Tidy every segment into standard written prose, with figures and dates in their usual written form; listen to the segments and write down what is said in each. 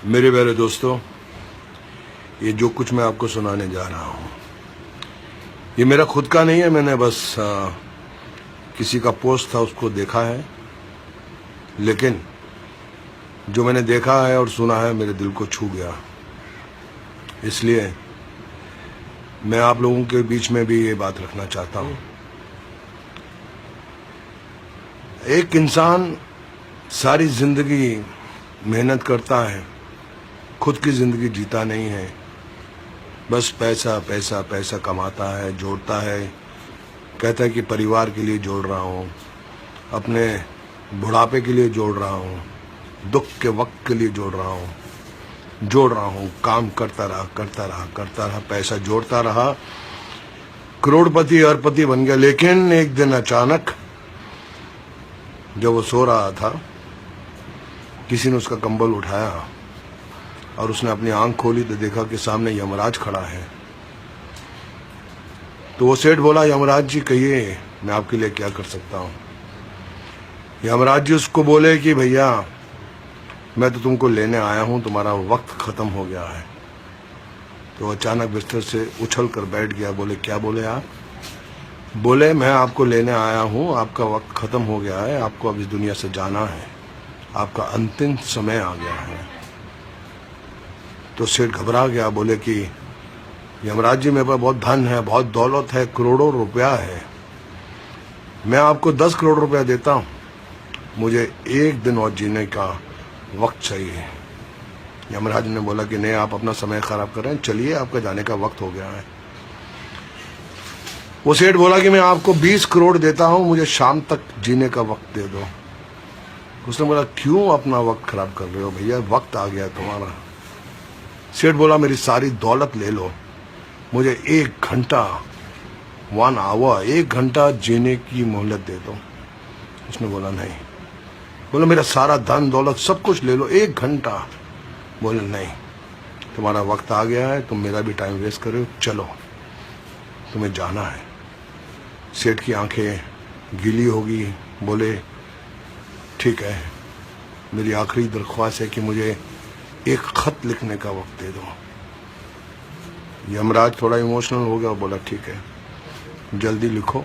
मेरे प्यारे दोस्तों, ये जो कुछ मैं आपको सुनाने जा रहा हूँ ये मेरा खुद का नहीं है। मैंने बस किसी का पोस्ट था उसको देखा है, लेकिन जो मैंने देखा है और सुना है मेरे दिल को छू गया। इसलिए मैं आप लोगों के बीच में भी ये बात रखना चाहता हूँ। एक इंसान सारी जिंदगी मेहनत करता है, खुद की जिंदगी जीता नहीं है, बस पैसा पैसा पैसा कमाता है, जोड़ता है, कहता है कि परिवार के लिए जोड़ रहा हूँ, अपने बुढ़ापे के लिए जोड़ रहा हूँ, दुख के वक्त के लिए जोड़ रहा हूँ, काम करता रहा, पैसा जोड़ता रहा, करोड़पति अरबपति बन गया। लेकिन एक दिन अचानक जब वो सो रहा था, किसी ने उसका कंबल उठाया और उसने अपनी आंख खोली तो देखा कि सामने यमराज खड़ा है। तो वो सेठ बोला, यमराज जी कहिए मैं आपके लिए क्या कर सकता हूँ। यमराज जी उसको बोले कि भैया मैं तो तुमको लेने आया हूँ, तुम्हारा वक्त खत्म हो गया है। तो अचानक बिस्तर से उछल कर बैठ गया। बोले क्या बोले आप? बोले मैं आपको लेने आया हूँ, आपका वक्त खत्म हो गया है, आपको अब इस दुनिया से जाना है, आपका अंतिम समय आ गया है। तो सेठ घबरा गया। बोले कि यमराज जी मेरे पास बहुत धन है, बहुत दौलत है, करोड़ों रुपया है, मैं आपको 10 करोड़ रुपया देता हूँ, मुझे एक दिन और जीने का वक्त चाहिए। यमराज ने बोला कि नहीं, आप अपना समय खराब कर रहे हैं, चलिए आपका जाने का वक्त हो गया है। वो सेठ बोला कि मैं आपको 20 करोड़ देता हूँ, मुझे शाम तक जीने का वक्त दे दो। उसने बोला क्यों अपना वक्त खराब कर रहे हो भैया, वक्त आ गया तुम्हारा। सेठ बोला मेरी सारी दौलत ले लो, मुझे 1 घंटा 1 आवर 1 घंटा जीने की मोहलत दे दो। उसने बोला नहीं। बोला मेरा सारा धन दौलत सब कुछ ले लो, 1 घंटा। बोले नहीं, तुम्हारा वक्त आ गया है, तुम मेरा भी टाइम वेस्ट कर रहे हो, चलो तुम्हें जाना है। सेठ की आंखें गीली होगी। बोले ठीक है, मेरी आखिरी दरख्वास्त है कि मुझे एक खत लिखने का वक्त दे दो। यमराज थोड़ा इमोशनल हो गया और बोला ठीक है, जल्दी लिखो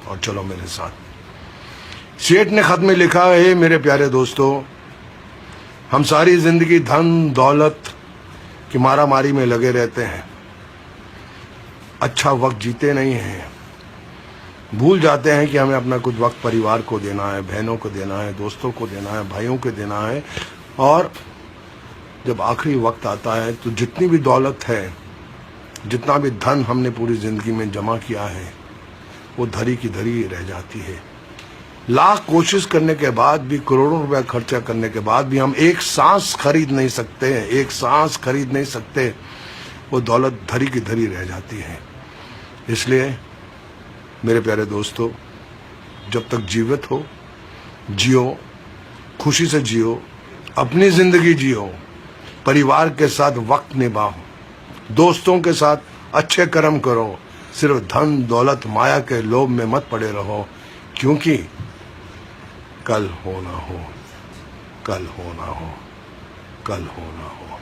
और चलो मेरे साथ। सेठ ने खत में लिखा है, मेरे प्यारे दोस्तों, हम सारी जिंदगी धन दौलत की मारामारी में लगे रहते हैं, अच्छा वक्त जीते नहीं हैं, भूल जाते हैं कि हमें अपना कुछ वक्त परिवार को देना है, बहनों को देना है, दोस्तों को देना है, भाइयों को देना है। और जब आखिरी वक्त आता है तो जितनी भी दौलत है, जितना भी धन हमने पूरी जिंदगी में जमा किया है, वो धरी की धरी रह जाती है। लाख कोशिश करने के बाद भी, करोड़ों रुपया खर्चा करने के बाद भी हम एक सांस खरीद नहीं सकते हैं, एक सांस खरीद नहीं सकते, वो दौलत धरी की धरी रह जाती है। इसलिए मेरे प्यारे दोस्तों, जब तक जीवित हो जियो, खुशी से जियो, अपनी जिंदगी जियो, परिवार के साथ वक्त निभाओ, दोस्तों के साथ अच्छे कर्म करो, सिर्फ धन दौलत माया के लोभ में मत पड़े रहो, क्योंकि कल हो ना हो, कल हो ना हो, कल हो ना हो।